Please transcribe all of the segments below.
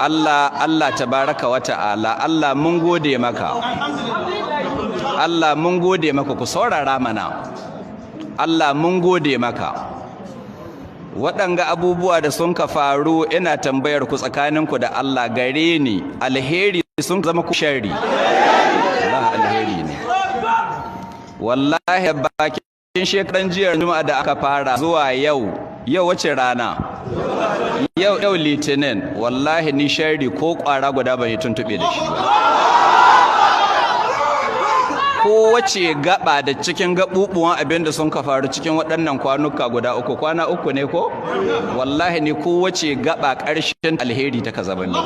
Allah tabaraka wa ta'ala, Allah mun gode maka. Allah mun gode maka, ku saurara mana. Allah mun gode maka. Waɗanga abubuwa da sun ka faru ina tambayar ku tsakaninku da Allah, gare ni alheri sun zama ku sharri? Allah alheri ne. Wallahi bakin shekaran jiyar Juma'a da aka fara zuwa yau wace rana? Yau Litinin, wallahi ni sharri ko ƙwara guda bai tuntube da shi. Kowace gaba da cikin gabubuwan abinda sun ka faru cikin waɗannan kwanuka guda uku, kwana uku ne ko? Wallahi ni kowace gaba ƙarshen alheri ta ka zama ne.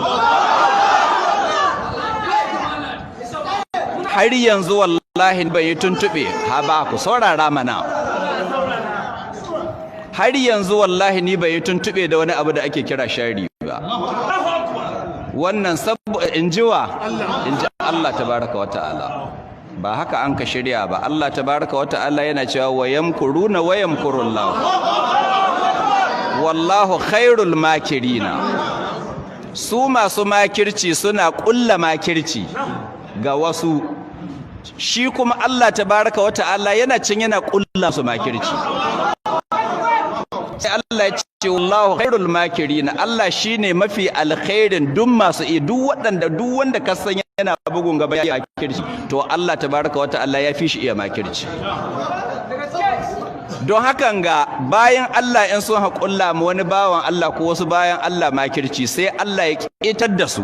Har yanzu wallahi bai tuntube, ha ba ku saurara mana. Har yanzu wallahi ni bai tuntube da wani abu da ake kira shari ba. Wannan injiwa inji Allah tabaraka wa ta'ala. Ba haka an ka shirya ba. Allah tabaraka wa ta'ala yana cewa wa yamkuruna wa yamkurullahu wallahu khairul makirina. Su masu makirci suna kulla makirci ga wasu, shi kuma Allah tabaraka wa ta'ala yana cin yana kulla su makirci. Sai Allah ya ce wallahu khairul makirina, Allah shine mafi alkhairin duk masu duk wanda ka san yana bugun gaba ya makirci, to Allah tabaraka wa ta'ala ya fi shi iya makirci. Don hakan ga bayan Allah in sun haƙulla mu wani bawan Allah ko wasu bayan Allah makirci, sai Allah ya ƙetar da su,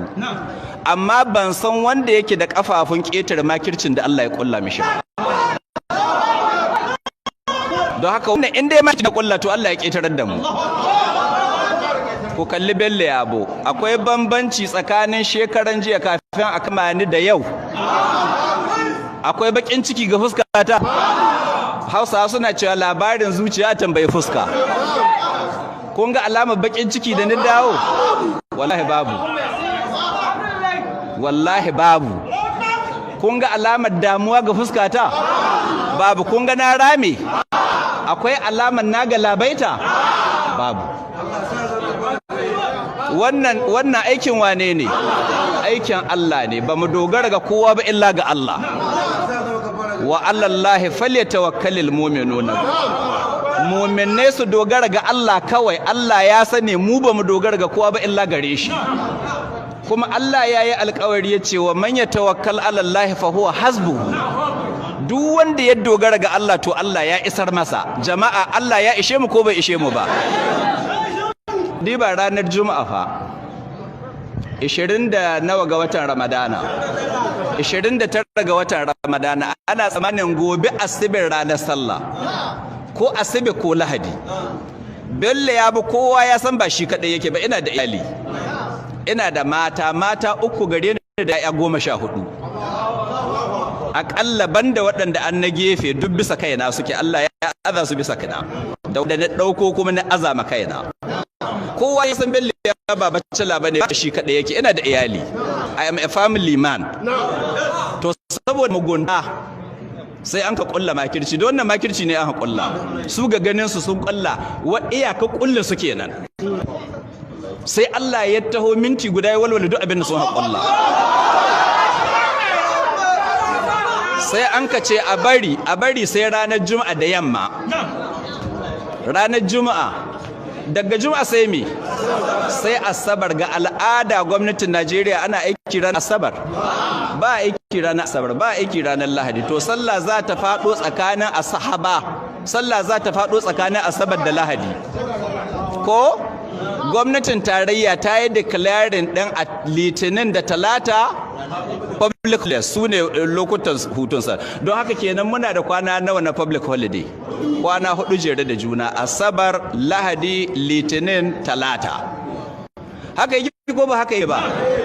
amma ban san wanda yake da kafafun ƙetar makircin da Allah ya ƙulla mishi ba. Don haka wannan in dai makirci da ƙulla, to Allah ya ƙetarar da mu. Ku kalli Bello Yabo, akwai bambanci tsakanin shekaran jiya kafin a kama ni da yau. Akwai bakin ciki ga fuskata. Hausawa suna cewa labarin zuciya tambayi fuska. Kun ga alamar bakin ciki da ni dawo? Wallahi babu. Wallahi babu. Kun ga alamar damuwa ga fuskata? Babu. Kun ga na rame? Akwai alamar na galabaita? Babu. Wannan aikin wane ne? Aikin Allah ne. Ba mu dogara ga kowa ba illa ga Allah. Wa alallahi falyatawakkalul mu'minuna. Mu'minai su dogara ga Allah kawai. Allah ya sani mu ba mu dogara ga kowa ba illa gare shi. Kuma Allah ya yi alƙawari ya ce wa man yatawakkal alallahi fa huwa hasbuhu. Duk wanda ya dogara ga Allah to Allah ya isar masa. Jama'a, Allah ya ishe mu ko bai ishe mu ba? Diba ranar Juma'a fa 20 da nawa ga watan Ramadana, 29 ga watan Ramadana, ana tsamanin gobe asibin ranar sallah ko asibi ko lahadi. Bello Yabo kowa ya san ba shi kadai yake ba, ina da iyali, ina da mata uku gare ni da ya 14. Akalla banda waɗanda an na gefe duk bisa kaina suke, Allah ya aza su bisa kaina, da na ɗauko kuma na azama kaina. Kowa ya san Bello Yabo ba bacela bane, ba shi kadai yake, ina da iyali. I am a family man. To saboda mugunta sai an ka kulla makirci, don wannan makirci ne an ka kulla. Su ga ganin su sun kulla, wa iyaka kullun su kenan. Sai Allah ya taho minti guda ya walwala duk abin da sun ka kulla. Sai an ka ce a bari sai ranar Juma'a da yamma. Ranar Juma'a, daga Juma'a sai me? Sai Asabar. Ga al'ada gwamnatin Najeriya ana aiki ranar Asabar, ba aiki ranar Asabar, ba aiki ranar Lahadi. To sallah za ta faɗo tsakanin Asabar da Lahadi. Ko gwamnatin tarayya ta yi declaring ɗin a Litinin da Talata public holiday, su ne lokutan hutunsa. Don haka kenan muna da kwana nawa na public holiday? Kwana 4 jere da juna: Asabar, Lahadi, Litinin, Talata. Haka yi ko ba haka yi ba?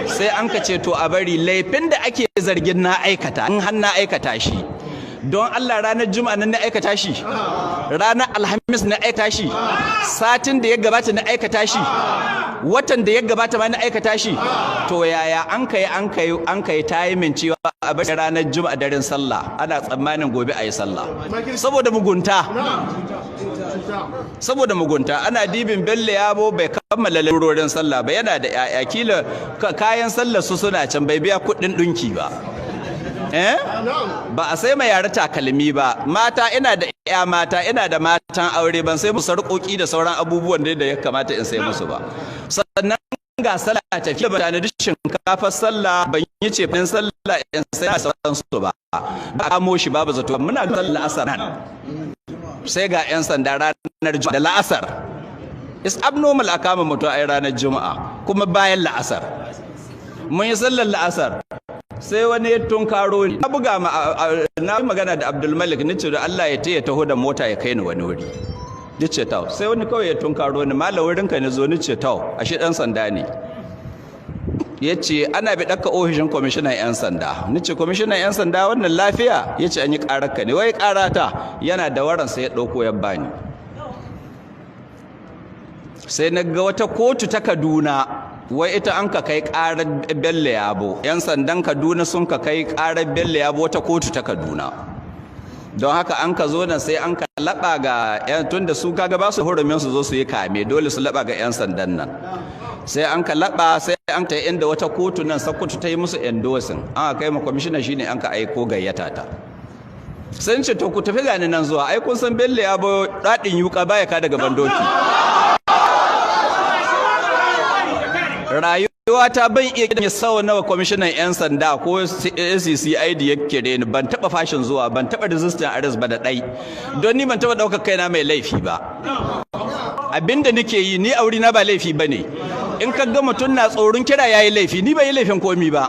Sai an ka ce to a bari laifin da ake zargin na aikata, in har na aikata shi, don Allah ranar juma'a nan na aikata shi, ranar alhamis na aikata shi, satin da ya gabata na aikata shi, watan da ya gabata ma na aikata shi. To yaya an kai tayimin cewa a bar ranar juma'a daren sallah ana tsammanin gobe a yi sallah saboda mugunta ana dibin Bello Yabo bai kammala lalurorin sallah ba, yana da yaya kila kayan sallar su suna can bai biya kuɗin ɗinki ba, ba a sai mai yara takalmi ba, mata ina da ƴa mata, ina da matan aure, ban sai musu sarƙoƙi da sauran abubuwan da ya kamata in sai musu ba. Sannan ga sallah tafiya ba tana da shinkafar sallah, ban yi cefin sallah in sai a sauran su ba kamo shi babu zato. Muna ga sallah asar nan sai ga 'yan sanda ranar juma'a da la'asar. Is abnormal a kama mutum a ranar juma'a kuma bayan la'asar. Mun yi sallar la'asar sai wani ya tunkaro ni, na buga na magana da Abdulmalik ni ce da Allah ya taya taho da mota ya kai ni wani wuri. Ni ce tawo, sai wani kawai ya tunkaro ni, malam wurinka ne zo, ni ce tawo, ashe dan sanda ne. Ya ce ana bi ɗaka ofishin kwamishinan 'yan sanda. Ni ce kwamishinan 'yan sanda wannan lafiya? Ya ce an yi ƙararka ne. Wai ƙarata yana da waransa ya ɗauko ya bani. Sai na ga wata kotu ta Kaduna, wai ita an ka kai ƙarar Bello Yabo, 'yan sandan Kaduna sun ka kai ƙarar Bello Yabo wata kotu ta Kaduna. Don haka an ka zo nan sai an ka laɓa ga 'yan, tun da su kaga ba su hurumin su zo su yi kame, dole su laɓa ga 'yan sandan nan. Sai an ka laɓa, sai an ta inda wata kotu nan Sokoto ta yi musu endorsing, an kai ma kwamishina shine an ka aiko gayyata ta. Sun ce to ku tafi gani nan zuwa, ai kun san Bello Yabo daɗin yuka baya ka daga bandoki. Rayuwa ta ban iya kidan sau nawa kwamishinan 'yan sanda ko SCCID ya kire ni, ban taba fashin zuwa, ban taba resistant arrest ba da ɗai, don ni ban taba ɗaukar kaina mai laifi ba. Abinda nake yi ni aure na ba laifi bane. In ka ga mutum na tsoron kira yayi laifi, ni bai yi laifin komi ba.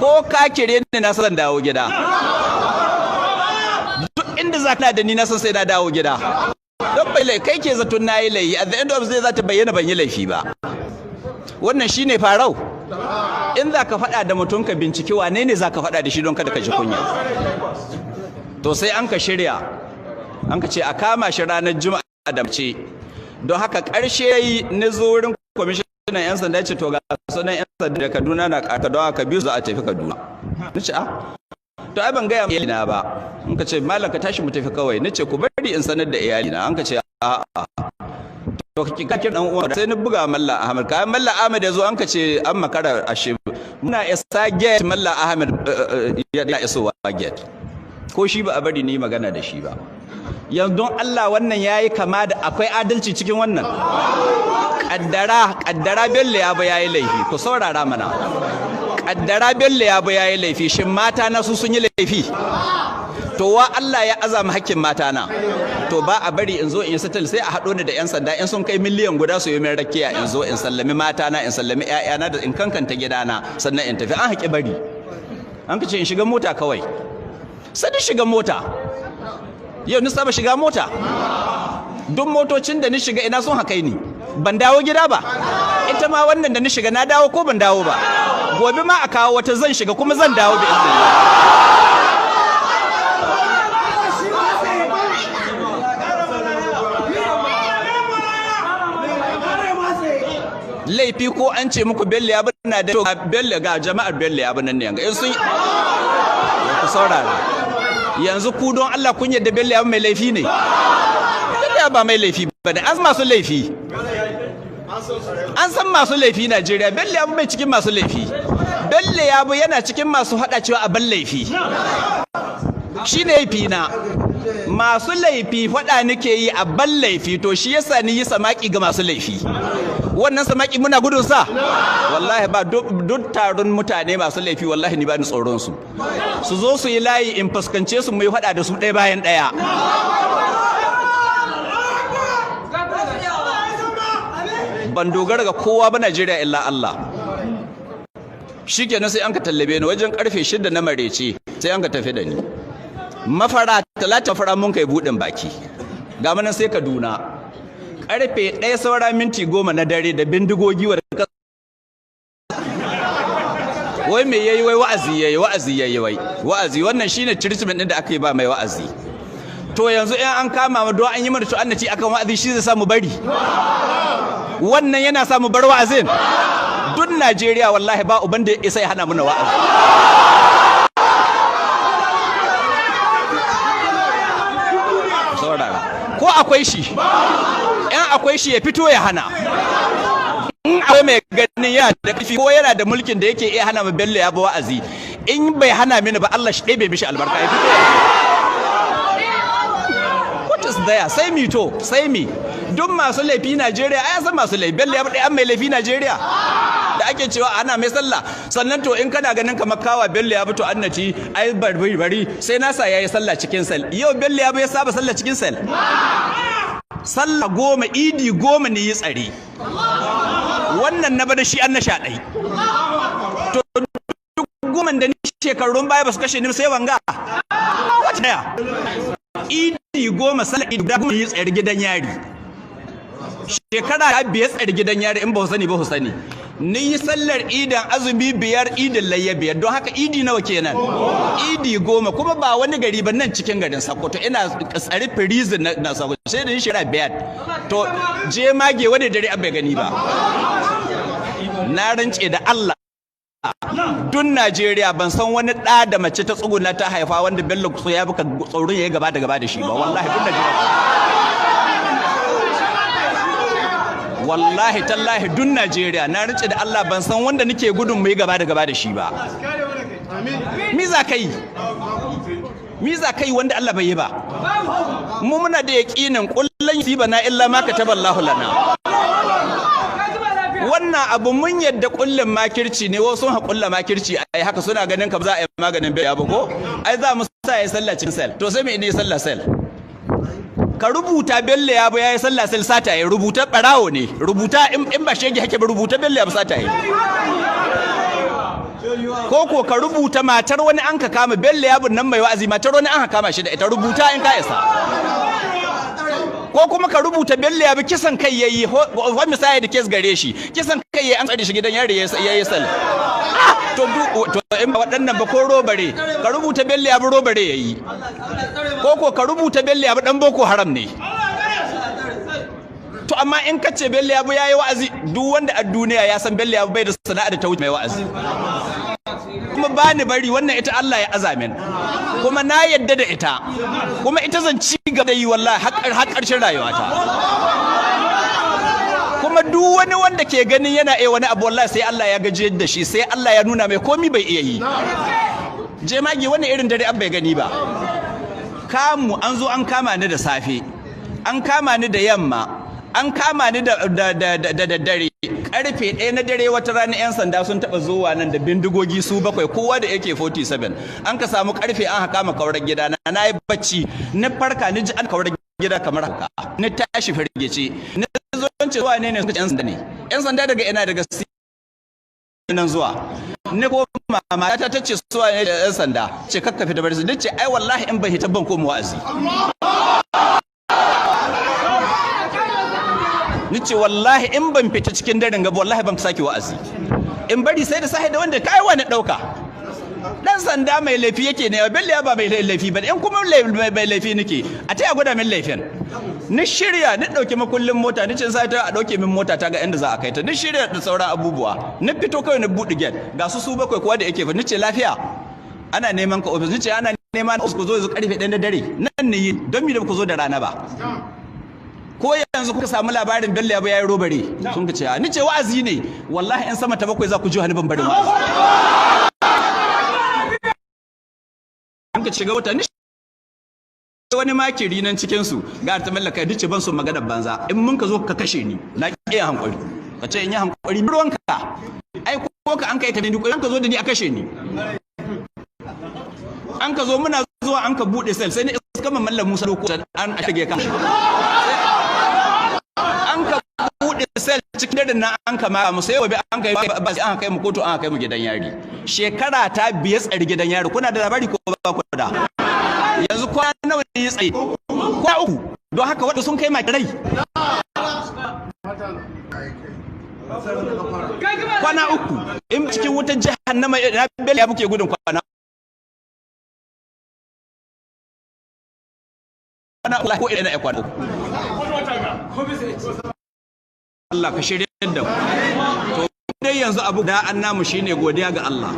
Ko ka kire ni na san dawo gida. Duk inda zaka da ni na san sai na dawo gida. Don bai laifi, kai ke zaton nayi laifi, at the end of the day za ta bayyana ban yi laifi ba. Wannan shine farau. In za ka faɗa da mutum ka binciki wane ne za ka faɗa da shi don kada ka ji kunya. To sai an ka shirya, an ka ce a kama shi ranar juma'a da mace. Don haka ƙarshe yayi na zo wurin kwamishinan 'yan sanda, ce to ga sunan 'yan sanda da Kaduna na ƙarƙa, don haka biyu za a tafi Kaduna. Ni ce to ai ban gaya ma iyalina ba. An ka ce malam ka tashi mu tafi kawai. Ni ce ku bari in sanar da iyalina. An ka ce a'a. To ka kira dan uwa, sai ni buga Mallam Ahmed. Kai Mallam Ahmed yazo an ka ce an makara ashe. Muna isa gate, Mallam Ahmed ya iso wa gate. Ko shi ba a bari ni magana da shi ba. Yanzu don Allah wannan yayi kama da akwai adalci cikin wannan. Kaddara Bello Yabo yayi laifi, ku saurara mana. Kaddara Bello Yabo yayi laifi, shin mata na su sun yi laifi? To wa Allah ya azama hakkin mata na. To ba a bari in zo in settle, sai a haɗo ni da 'yan sanda in sun kai miliyan guda su yi min rakiya, in zo in sallami mata na, in sallami ƴaƴana da in kankanta gidana, sannan in tafi. An haƙi bari. An ka ce in shiga mota kawai. Sai ni shiga mota. Yau ni saba shiga mota. Duk motocin da ni shiga ina sun haƙai ni. Ban dawo gida ba. Ita ma wannan da ni shiga na dawo ko ban dawo ba. Gobe ma a kawo wata zan shiga kuma zan dawo bi iznillah. Laifi ko an ce muku Bello Yabo na da Bello ga jama'ar Bello Yabo nan ne yanga in sun ku saurara. Yanzu ku don Allah kun yadda Bello Yabo mai laifi ne? Bello Yabo ba mai laifi bane, an masu laifi. An san masu laifi Najeriya, Bello Yabo bai cikin masu laifi. Bello Yabo yana cikin masu hada cewa a ban laifi. Shi ne laifi na. Masu laifi faɗa nake yi a ban laifi, to shi yasa ni yi samaki ga masu laifi. Wannan samaki muna gudun sa? Wallahi ba, duk taron mutane masu laifi wallahi ni ba ni tsoron su. Su zo su yi layi in fuskance su mu yi faɗa da su ɗaya bayan ɗaya. Ban dogara ga kowa ba Najeriya illa Allah. Shikenan sai an ka tallabe ni wajen karfe 6 na marece, sai an ka tafi da ni. Mafara talata fara mun kai budin baki. Ga manan sai Kaduna. Karfe 1 saura minti 10 na dare da bindigogi wai me yayi wai wa'azi yayi wa'azi wannan shine treatment din da aka yi ba mai wa'azi. To yanzu in an kama mu don an yi mana to annaci akan wa'azi shi zai samu bari wannan yana samu bar wa'azin. Duk Najeriya wallahi ba uban da ya hana mana wa'azi. Ko akwai shi in akwai shi ya fito ya hana. In akwai mai ganin yana da ƙarfi ko yana da mulkin da yake iya hana mu Bello Yabo wa'azi, in bai hana mini ba Allah shi ɗebe mishi albarka ya fito. What is there? Sai mi to sai mi duk masu laifi Najeriya ai san masu laifi. Bello Yabo dai an mai laifi Najeriya da ake cewa ana mai sallah. Sannan to in kana ganin kamar kawa Bello Yabo to annaci ai bari sai nasa yayi sallah cikin sel. Yau Bello Yabo ya saba sallah cikin sel. Sallah 10 idi 10 ne yi tsare. Wannan na bada shi an na sha ɗai. To duk 10 da ni shekarun baya ba su kashe ni sai wanga. Wata daya. Idi 10 sallah idi 10 yi tsare gidan yari. Shekara 5 tsare gidan yari in ba sani ba sani. Ni yi sallar idan azumi 5 idin layya 5 don haka idi nawa kenan idi 10 kuma ba wani gari ba nan cikin garin Sokoto ina tsari prison na Sokoto sai da shira 5 to je mage wani dare an bai gani ba na rance da Allah dun Najeriya ban san wani da da mace ta tsuguna ta haifa wanda Bello so ya buka tsoron yayi gaba da shi ba wallahi dun Najeriya wallahi tallahi dun Najeriya na rance da Allah ban san wanda nake gudun mai gaba da shi ba. Mi za kai wanda Allah bai yi ba. Mu muna da yaqinin kullan yusibana illa ma kataballahu lana. Wannan abu mun yadda kullun makirci ne wasu sun haƙulla makirci ai haka suna ganin ka za a yi maganin bai ba ko ai za mu sa ya sallah cikin sel to sai me ne sallah sel ka rubuta Bello Yabo yayi sallah sel sata yayi rubuta barawo ne rubuta in ba shege hake ba rubuta Bello Yabo sata yayi ko ka rubuta matar wani an ka kama Bello Yabo nan mai wa'azi matar wani an ka kama shi da ita rubuta in ka isa ko kuma ka rubuta Bello Yabo kisan kai yayi wa misali da kes gare shi kisan kai yayi an tsare shi gidan yari yayi sal to in ba waɗannan ba ko robare ka rubuta Bello Yabo robare yayi ko ka rubuta Bello Yabo dan Boko Haram ne to amma in kace Bello Yabo yayi wa'azi duk wanda a duniya ya san Bello Yabo bai da sana'a da ta wuce mai wa'azi kuma bani bari wannan ita Allah ya azamin kuma na yadda da ita kuma ita zan ci gaba da yi wallahi har ƙarshen rayuwata kuma duk wani wanda ke ganin yana wani abu wallahi sai Allah ya gaje da shi sai Allah ya nuna mai komi bai iya yi jemage wannan irin dare an bai gani ba kamu an zo an kama ni da safe an kama ni da yamma an kama ni da dare karfe 1 na dare wata rana yan sanda sun taba zuwa nan da bindigogi su 7 kowa da yake 47 an ka samu karfe an haka ma kaurar gida na yi bacci na farka ni ji an kaurar gida kamar haka ni tashi firgice ni zo ce zuwa ne suka yan sanda ne yan sanda daga ina daga nan zuwa ni ko mama ta tace suwa ne yan sanda ce kakka fita bar su dace ai wallahi in bai hita ban ko mu wa'azi nice wallahi in ban fita cikin daren gaba wallahi ban saki wa'azi in bari sai da sahi da wanda kai wani dauka dan sanda mai laifi yake ne Bello Yabo mai laifi ba in kuma mai laifi nake a taya gwada min laifin ni shirya ni dauke makullin mota ni cin sai ta a dauke min mota ta ga inda za a kai ta ni shirya da sauran abubuwa ni fito kai ni buɗe gate ga su 7 kowa da yake fa ni ce lafiya ana neman ka office ni ce ana neman office ku zo karfe 1 da dare nan ne don mi da ku zo da rana ba ko yanzu kuka samu labarin Bello Yabo yayi robare sun ka ce ni ce wa'azi ne wallahi in sama ta 7 za ku ji wani bambarin wa'azi an ka shiga wata ni wani makiri nan cikin su ga ta mallaka dace ban so magana banza in mun ka zo ka kashe ni na kiyaye hankuri ka ce in yi hankuri ruwanka ai ko ka an kai ta ni ko an ka zo da ni a kashe ni an ka zo muna zuwa an ka bude sel sai ni iska mallam Musa ko an shige ka an ka bude sel cikin daren nan an kama mu sai gobe an kai mu kotu an kai mu gidan yari shekara ta 5 tsari gidan yari kuna da labari ko ba ku da yanzu kwana nawa ne ya tsaye kwa 3 don haka wanda sun kai maki rai kwana uku in cikin wutar jahannama na Bello Yabo ke gudun kwana Allah ko ina kwana Allah ka shirye da mu to dai yanzu abu da annamu shine godiya ga Allah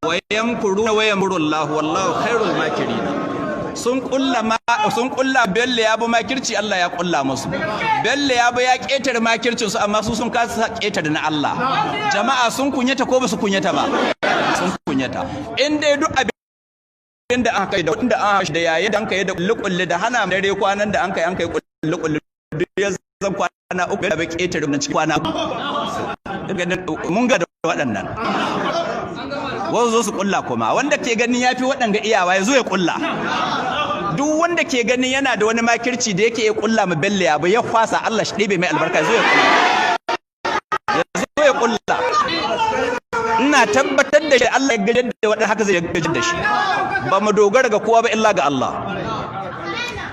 wa yamkuruna wa yamurullahu wallahu khairul makirin sun kulla Bello Yabo makirci Allah ya kulla musu Bello Yabo ya ketare makircin su amma su sun kasa ketare na Allah jama'a sun kunyata ko ba su kunyata ba sun kunyata in dai duk abin da aka yi da wanda an hashi da yayi da an kai da kullu da hana dare kwanan da an kai kullu duk ya zan kwana uku da bai ketare mun ci kwana mun ga da waɗannan wasu zo su kulla kuma wanda ke ganin yafi waɗanga iyawa ya zo ya kulla duk wanda ke ganin yana da wani makirci da yake ya kulla ma Bello Yabo ya kwasa Allah shi ɗebe mai albarka zo ya kulla ina tabbatar da shi Allah ya gajar da waɗanda haka zai gajar da shi ba mu dogara ga kowa ba illa ga Allah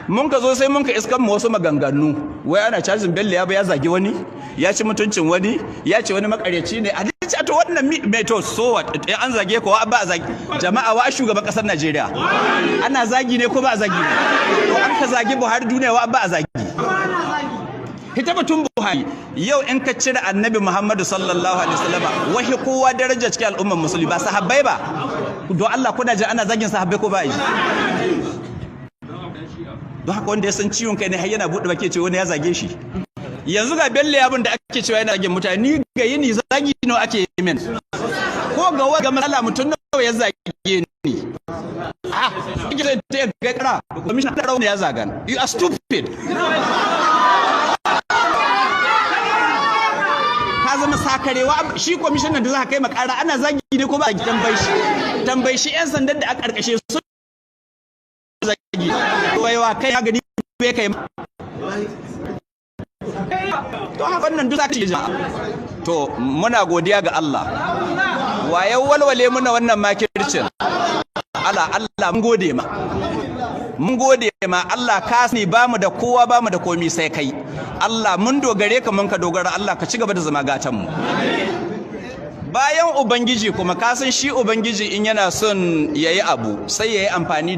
mun ka zo sai mun ka iskan mu wasu maganganu wai ana cajin Bello Yabo ya zagi wani ya ci mutuncin wani ya ce wani makaryaci ne a dace to wannan mai to so what an zage ko ba a zagi jama'a wa shugaban kasar Najeriya ana zagi ne ko ba a zagi to an ka zagi Buhari duniya wa ba a zagi hita batun Buhari yau in ka cire Annabi Muhammadu sallallahu alaihi wasallam wahi kowa daraja cikin al'ummar musulmi ba sahabbai ba don Allah kuna jin ana zagin sahabbai ko ba yi don haka wanda ya san ciwon kai ne har yana buɗe baki ce wani ya zage shi yanzu ga Bello Yabo da ake cewa yana zagin mutane ni ga yini zagi nawa ake yi min ko ga wa ga matsala mutum nawa ya zage ni kike sai ta ga kara commission da rauna ya zagan you are stupid ka zama sakarewa shi commissioner da za ka kai makara ana zagi ne ko ba a tambayi shi yan sandan da aka karkashe su zagi waiwa kai ya gani bai kai to haka nan duk zaka ce to muna godiya ga Allah waye walwale muna wannan makircin Allah mun gode ma Allah ka sani bamu da kowa bamu da komai sai kai Allah mun dogare ka mun ka dogara Allah ka ci gaba da zama gatan mu bayan ubangiji kuma ka san shi ubangiji in yana son yayi abu sai yayi amfani